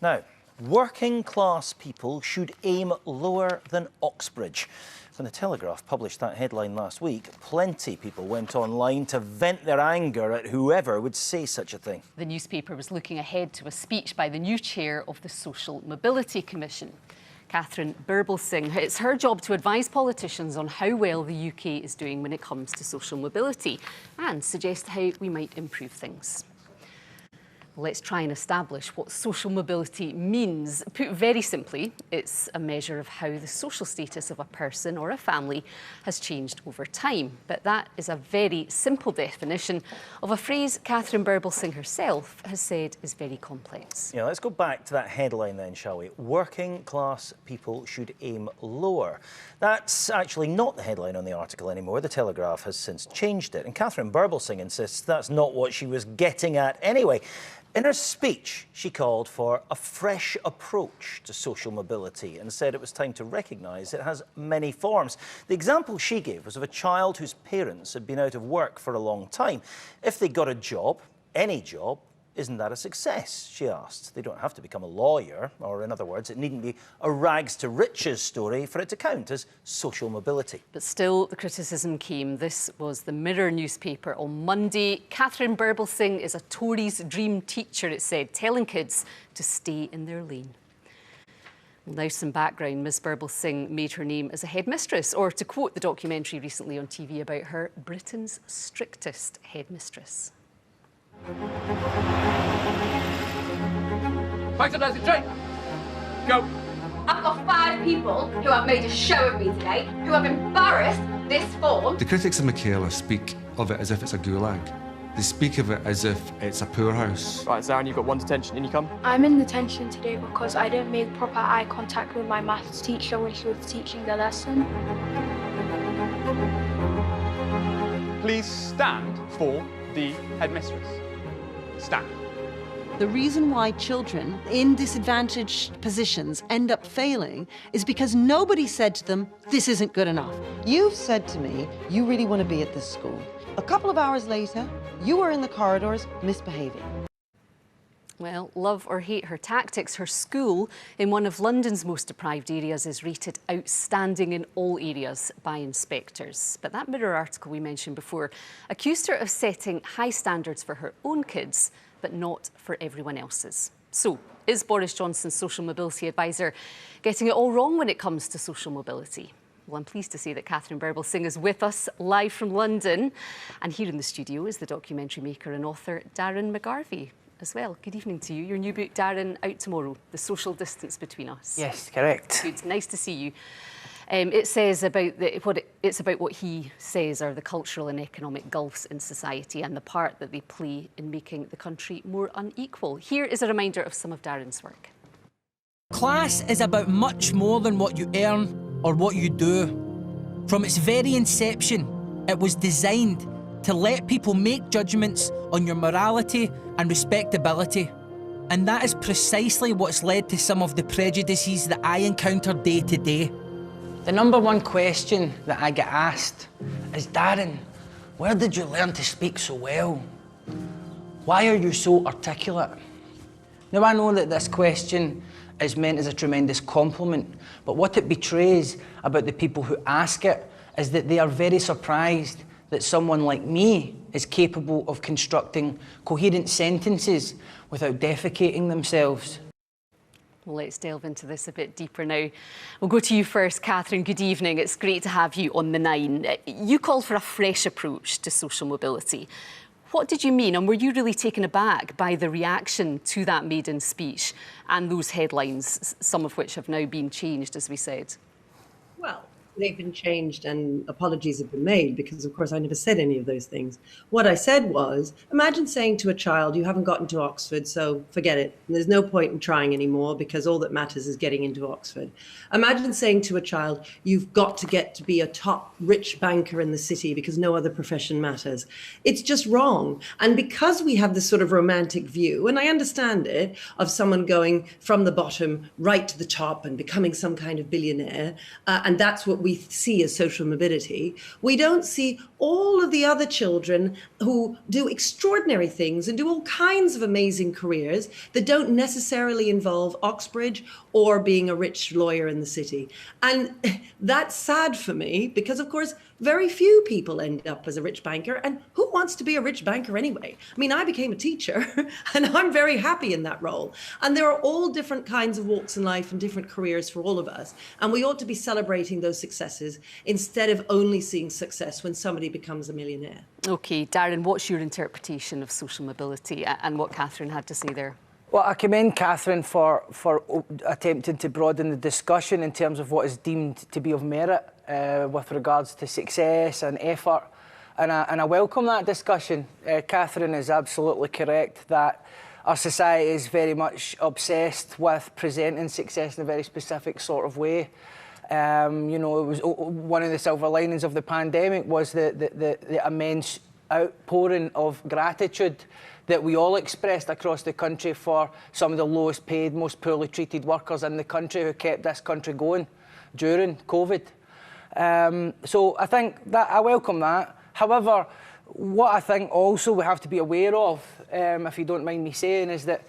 Now, working class people should aim lower than Oxbridge. When the Telegraph published that headline last week, plenty people went online to vent their anger at whoever would say such a thing. The newspaper was looking ahead to a speech by the new chair of the Social Mobility Commission, Katharine Birbalsingh. It's her job to advise politicians on how well the UK is doing when it comes to social mobility and suggest how we might improve things. Let's try and establish what social mobility means. Put very simply, it's a measure of how the social status of a person or a family has changed over time. But that is a very simple definition of a phrase Katharine Birbalsingh herself has said is very complex. Yeah, let's go back to that headline then, shall we? Working class people should aim lower. That's actually not the headline on the article anymore. The Telegraph has since changed it. And Katharine Birbalsingh insists that's not what she was getting at anyway. In her speech, she called for a fresh approach to social mobility and said it was time to recognise it has many forms. The example she gave was of a child whose parents had been out of work for a long time. If they got a job, any job, isn't that a success, she asked. They don't have to become a lawyer, or in other words, it needn't be a rags to riches story for it to count as social mobility. But still, the criticism came. This was the Mirror newspaper on Monday. Katharine Birbalsingh is a Tory's dream teacher, it said, telling kids to stay in their lane. Well, now some background. Ms Birbalsingh made her name as a headmistress, or to quote the documentary recently on TV about her, Britain's strictest headmistress. Back to dancing, straight. Go. I've got 5 people who have made a show of me today, who have embarrassed this form. The critics of Michaela speak of it as if it's a gulag. They speak of it as if it's a poorhouse. Right, Darren, you've got 1 detention. In you come. I'm in detention today because I didn't make proper eye contact with my maths teacher when she was teaching the lesson. Please stand for the headmistress. Stand. The reason why children in disadvantaged positions end up failing is because nobody said to them, this isn't good enough. You've said to me, you really want to be at this school. A couple of hours later, you were in the corridors misbehaving. Well, love or hate her tactics, her school in one of London's most deprived areas is rated outstanding in all areas by inspectors. But that Mirror article we mentioned before accused her of setting high standards for her own kids, but not for everyone else's. So, is Boris Johnson's social mobility advisor getting it all wrong when it comes to social mobility? Well, I'm pleased to say that Katharine Birbalsingh is with us live from London. And here in the studio is the documentary maker and author Darren McGarvey as well. Good evening to you. Your new book, Darren, out tomorrow, The Social Distance Between Us. Yes, correct. Good, nice to see you. It says about it's about what he says are the cultural and economic gulfs in society and the part that they play in making the country more unequal. Here is a reminder of some of Darren's work. Class is about much more than what you earn or what you do. From its very inception, it was designed to let people make judgments on your morality and respectability. And that is precisely what's led to some of the prejudices that I encounter day to day. The number one question that I get asked is, Darren, where did you learn to speak so well? Why are you so articulate? Now, I know that this question is meant as a tremendous compliment, but what it betrays about the people who ask it is that they are very surprised that someone like me is capable of constructing coherent sentences without defecating themselves. Well, let's delve into this a bit deeper now. We'll go to you first, Katharine. Good evening. It's great to have you on the 9. You called for a fresh approach to social mobility. What did you mean, and were you really taken aback by the reaction to that maiden speech and those headlines, some of which have now been changed, as we said? Well, they've been changed and apologies have been made because, of course, I never said any of those things. What I said was, imagine saying to a child, you haven't gotten to Oxford, so forget it. There's no point in trying anymore because all that matters is getting into Oxford. Imagine saying to a child, you've got to get to be a top rich banker in the city because no other profession matters. It's just wrong. And because we have this sort of romantic view, and I understand it, of someone going from the bottom right to the top and becoming some kind of billionaire, and that's what we see as social mobility, we don't see all of the other children who do extraordinary things and do all kinds of amazing careers that don't necessarily involve Oxbridge or being a rich lawyer in the city. And that's sad for me because, of course, very few people end up as a rich banker. And who wants to be a rich banker anyway? I mean, I became a teacher and I'm very happy in that role. And there are all different kinds of walks in life and different careers for all of us. And we ought to be celebrating those successes instead of only seeing success when somebody becomes a millionaire. OK, Darren, what's your interpretation of social mobility and what Katharine had to say there? Well, I commend Katharine for attempting to broaden the discussion in terms of what is deemed to be of merit with regards to success and effort. And I welcome that discussion. Katharine is absolutely correct that our society is very much obsessed with presenting success in a very specific sort of way. You know, it was one of the silver linings of the pandemic was the immense outpouring of gratitude that we all expressed across the country for some of the lowest paid, most poorly treated workers in the country who kept this country going during COVID. So I think that I welcome that. However, what I think also we have to be aware of, if you don't mind me saying, is that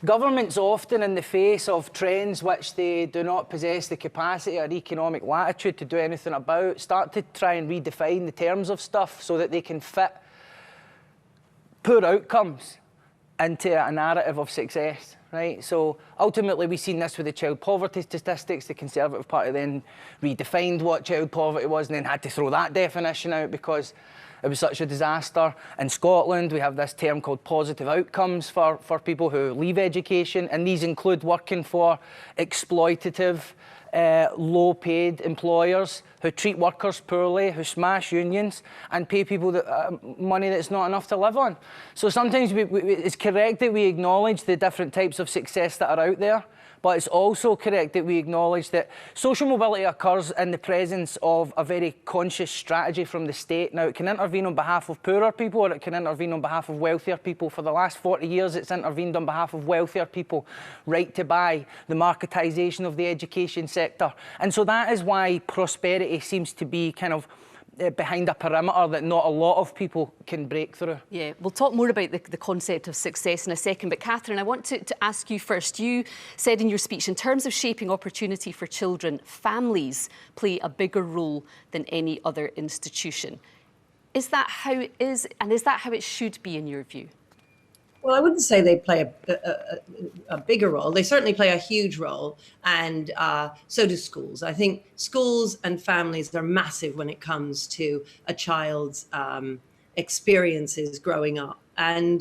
governments often, in the face of trends which they do not possess the capacity or economic latitude to do anything about, start to try and redefine the terms of stuff so that they can fit poor outcomes into a narrative of success, right? So ultimately we've seen this with the child poverty statistics. The Conservative Party then redefined what child poverty was and then had to throw that definition out because it was such a disaster. In Scotland, we have this term called positive outcomes for people who leave education, and these include working for exploitative, low-paid employers who treat workers poorly, who smash unions and pay people money that's not enough to live on. So sometimes it's correct that we acknowledge the different types of success that are out there, but it's also correct that we acknowledge that social mobility occurs in the presence of a very conscious strategy from the state. Now, it can intervene on behalf of poorer people or it can intervene on behalf of wealthier people. For the last 40 years, it's intervened on behalf of wealthier people. Right to buy, the marketisation of the education sector. And so that is why prosperity seems to be kind of behind a perimeter that not a lot of people can break through. Yeah, we'll talk more about the concept of success in a second, but Katharine, I want to ask you first. You said in your speech, in terms of shaping opportunity for children, families play a bigger role than any other institution. Is that how it is, and is that how it should be in your view? Well, I wouldn't say they play a bigger role. They certainly play a huge role, and so do schools. I think schools and families are massive when it comes to a child's experiences growing up. And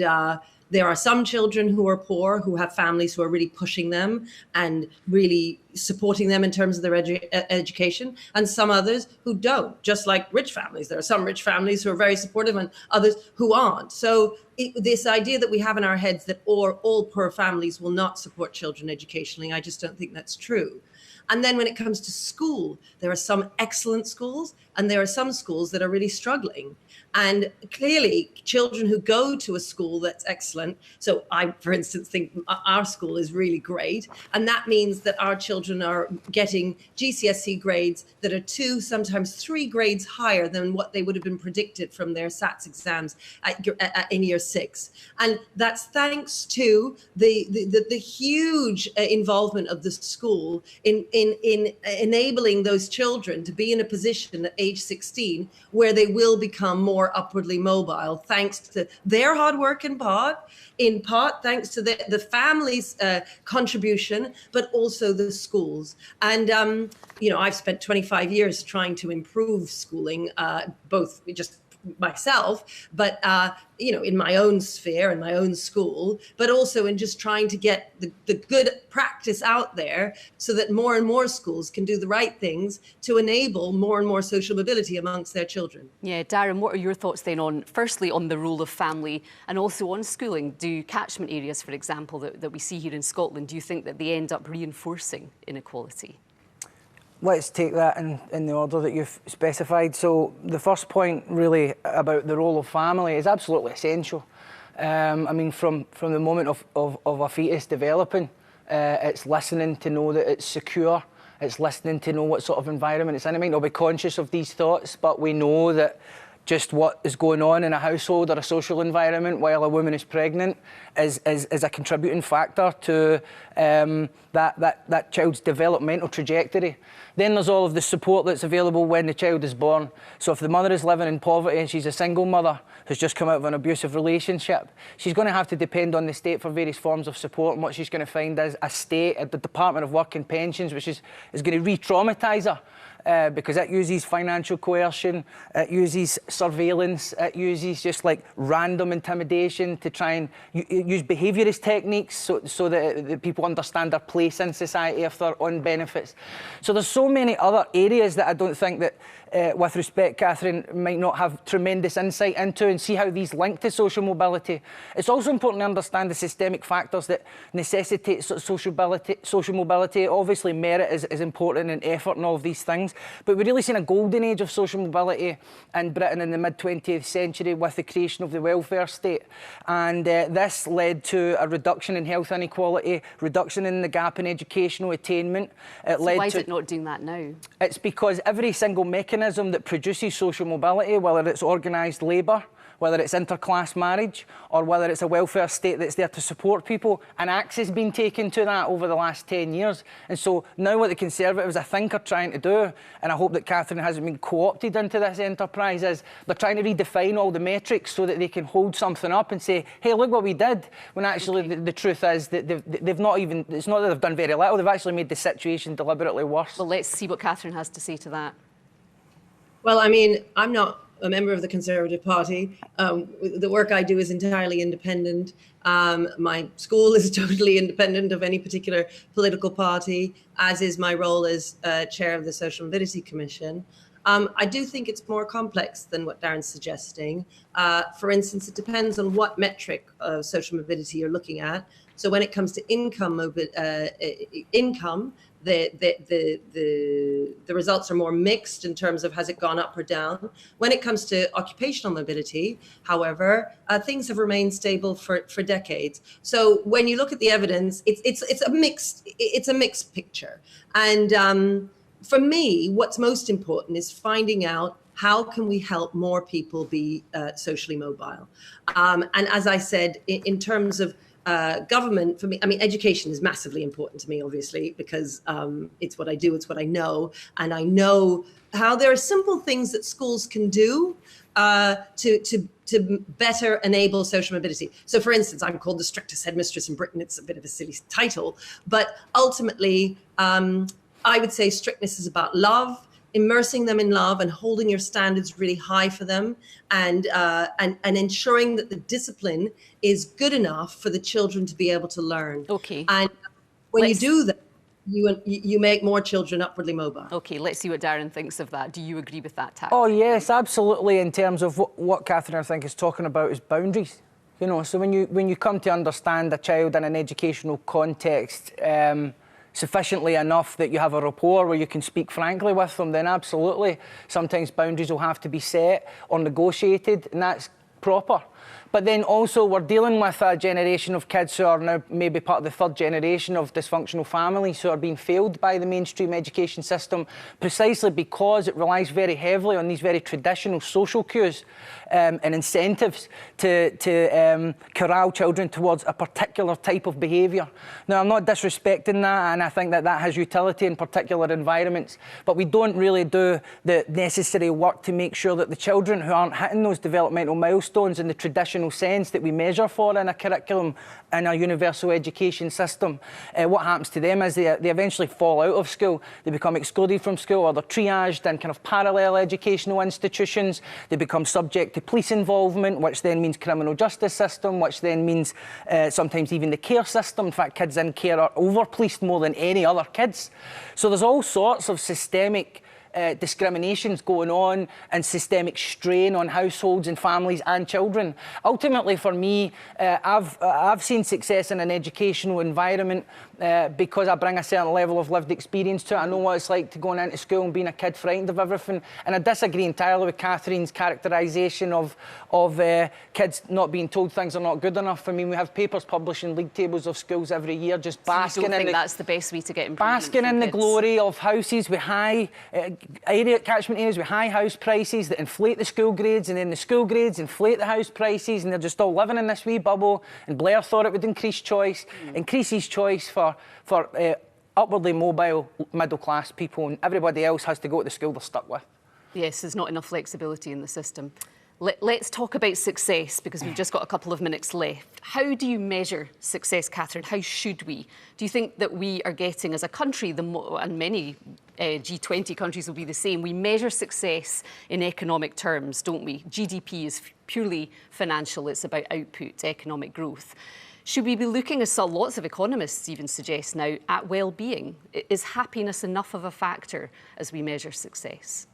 there are some children who are poor, who have families who are really pushing them and really supporting them in terms of their education, and some others who don't, just like rich families. There are some rich families who are very supportive and others who aren't. So this idea that we have in our heads that all poor families will not support children educationally, I just don't think that's true. And then when it comes to school, there are some excellent schools and there are some schools that are really struggling. And clearly, children who go to a school that's excellent, so I, for instance, think our school is really great, and that means that our children are getting GCSE grades that are 2, sometimes 3 grades higher than what they would have been predicted from their SATs exams in year 6. And that's thanks to the huge involvement of the school in enabling those children to be in a position at age 16 where they will become more upwardly mobile, thanks to their hard work in part thanks to the family's contribution, but also the schools. And you know, I've spent 25 years trying to improve schooling, both just myself, but you know, in my own sphere, in my own school, but also in just trying to get the good practice out there so that more and more schools can do the right things to enable more and more social mobility amongst their children. Yeah, Darren, what are your thoughts then on, firstly, on the role of family and also on schooling? Do catchment areas, for example, that we see here in Scotland, do you think that they end up reinforcing inequality? Let's take that in the order that you've specified. So the first point really about the role of family is absolutely essential. I mean, from the moment of a fetus developing, it's listening to know that it's secure, It's listening to know what sort of environment it's in. I might not be conscious of these thoughts, but we know that just what is going on in a household or a social environment while a woman is pregnant is a contributing factor to that child's developmental trajectory. Then there's all of the support that's available when the child is born. So if the mother is living in poverty and she's a single mother who's just come out of an abusive relationship, she's going to have to depend on the state for various forms of support, and what she's going to find is a state at the Department of Work and Pensions which is going to re-traumatise her. Because it uses financial coercion, it uses surveillance, it uses just like random intimidation to try and use behaviourist techniques so that people understand their place in society if they're on benefits. So there's so many other areas that I don't think that, with respect, Katharine, might not have tremendous insight into, and see how these link to social mobility. It's also important to understand the systemic factors that necessitate social mobility. Obviously, merit is important, and effort and all of these things. But we've really seen a golden age of social mobility in Britain in the mid-20th century with the creation of the welfare state. And this led to a reduction in health inequality, reduction in the gap in educational attainment. Why is it not doing that now? It's because every single mechanism that produces social mobility, whether it's organised labour, whether it's interclass marriage, or whether it's a welfare state that's there to support people, an axe has been taken to that over the last 10 years. And so now what the Conservatives, I think, are trying to do, and I hope that Katharine hasn't been co-opted into this enterprise, is they're trying to redefine all the metrics so that they can hold something up and say, hey, look what we did, when actually the truth is that they've not even, it's not that they've done very little, they've actually made the situation deliberately worse. Well, let's see what Katharine has to say to that. Well, I mean, I'm not a member of the Conservative Party. The work I do is entirely independent. My school is totally independent of any particular political party, as is my role as chair of the Social Mobility Commission. I do think it's more complex than what Darren's suggesting. For instance, it depends on what metric of social mobility you're looking at. So when it comes to income, the results are more mixed in terms of has it gone up or down. When it comes to occupational mobility, however, things have remained stable for decades. So when you look at the evidence, it's a mixed picture. And for me, what's most important is finding out how can we help more people be socially mobile. And as I said, in terms of government, for me, I mean, education is massively important to me, obviously, because it's what I do, it's what I know. And I know how there are simple things that schools can do to better enable social mobility. So, for instance, I'm called the strictest headmistress in Britain. It's a bit of a silly title, but ultimately, I would say strictness is about love, immersing them in love and holding your standards really high for them, and ensuring that the discipline is good enough for the children to be able to learn. Okay. And when you do that, you make more children upwardly mobile. Okay, let's see what Darren thinks of that. Do you agree with that tactic? Oh yes, absolutely. In terms of what Katharine, I think, is talking about is boundaries. You know, so when you come to understand a child in an educational context sufficiently enough that you have a rapport where you can speak frankly with them, then absolutely, sometimes boundaries will have to be set or negotiated, and that's proper. But then also we're dealing with a generation of kids who are now maybe part of the third generation of dysfunctional families who are being failed by the mainstream education system precisely because it relies very heavily on these very traditional social cues and incentives to corral children towards a particular type of behaviour. Now, I'm not disrespecting that, and I think that has utility in particular environments, but we don't really do the necessary work to make sure that the children who aren't hitting those developmental milestones in the traditional sense that we measure for in a curriculum in a universal education system, what happens to them is they eventually fall out of school, they become excluded from school, or they're triaged in kind of parallel educational institutions, they become subject to police involvement, which then means criminal justice system, which then means sometimes even the care system. In fact, kids in care are over-policed more than any other kids. So there's all sorts of systemic discriminations going on and systemic strain on households and families and children. Ultimately, for me, I've seen success in an educational environment because I bring a certain level of lived experience to it. I know what it's like to going into school and being a kid frightened of everything. And I disagree entirely with Katharine's characterisation of kids not being told things are not good enough. I mean, we have papers published in league tables of schools every year just basking in that's the best way to get improvement basking in the kids. glory of houses with high catchment areas with high house prices that inflate the school grades, and then the school grades inflate the house prices, and they're just all living in this wee bubble. And Blair thought it would increase choice, increases choice for upwardly mobile middle-class people, and everybody else has to go to the school they're stuck with. Yes, there's not enough flexibility in the system. Let's talk about success, because we've just got a couple of minutes left. How do you measure success, Katharine? How should we? Do you think that we are getting, as a country, and many G20 countries will be the same, we measure success in economic terms, don't we? GDP is purely financial. It's about output, economic growth. Should we be looking, as lots of economists even suggest now, at well-being? Is happiness enough of a factor as we measure success?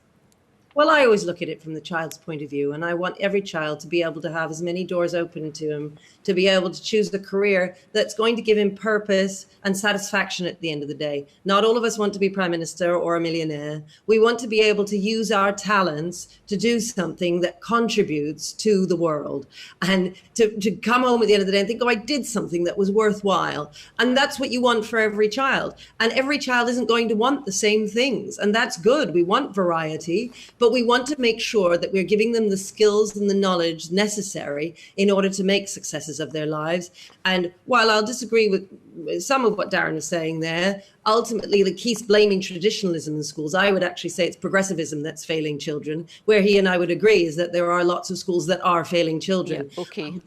Well, I always look at it from the child's point of view, and I want every child to be able to have as many doors open to him, to be able to choose the career that's going to give him purpose and satisfaction at the end of the day. Not all of us want to be prime minister or a millionaire. We want to be able to use our talents to do something that contributes to the world, and to come home at the end of the day and think, oh, I did something that was worthwhile. And that's what you want for every child. And every child isn't going to want the same things, and that's good. We want variety, but we want to make sure that we're giving them the skills and the knowledge necessary in order to make successes of their lives. And while I'll disagree with some of what Darren was saying there, ultimately, he keeps blaming traditionalism in schools. I would actually say it's progressivism that's failing children. Where he and I would agree is that there are lots of schools that are failing children. Yeah, okay.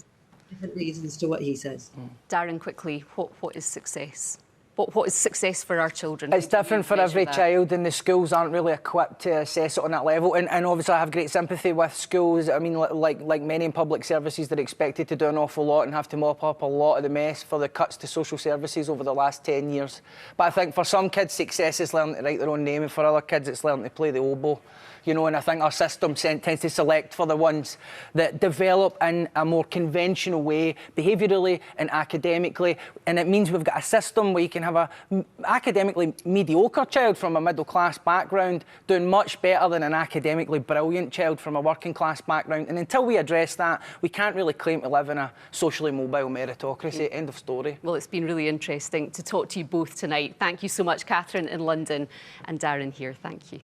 Different reasons to what he says. Darren, quickly, what is success? What is success for our children? It's different for every child, and the schools aren't really equipped to assess it on that level. And obviously I have great sympathy with schools. I mean, like many in public services, they're expected to do an awful lot and have to mop up a lot of the mess for the cuts to social services over the last 10 years. But I think for some kids, success is learning to write their own name, and for other kids, it's learning to play the oboe. You know, and I think our system tends to select for the ones that develop in a more conventional way, behaviourally and academically. And it means we've got a system where you can have a academically mediocre child from a middle-class background doing much better than an academically brilliant child from a working-class background. And until we address that, we can't really claim to live in a socially mobile meritocracy. End of story. Well, it's been really interesting to talk to you both tonight. Thank you so much, Katharine in London and Darren here. Thank you.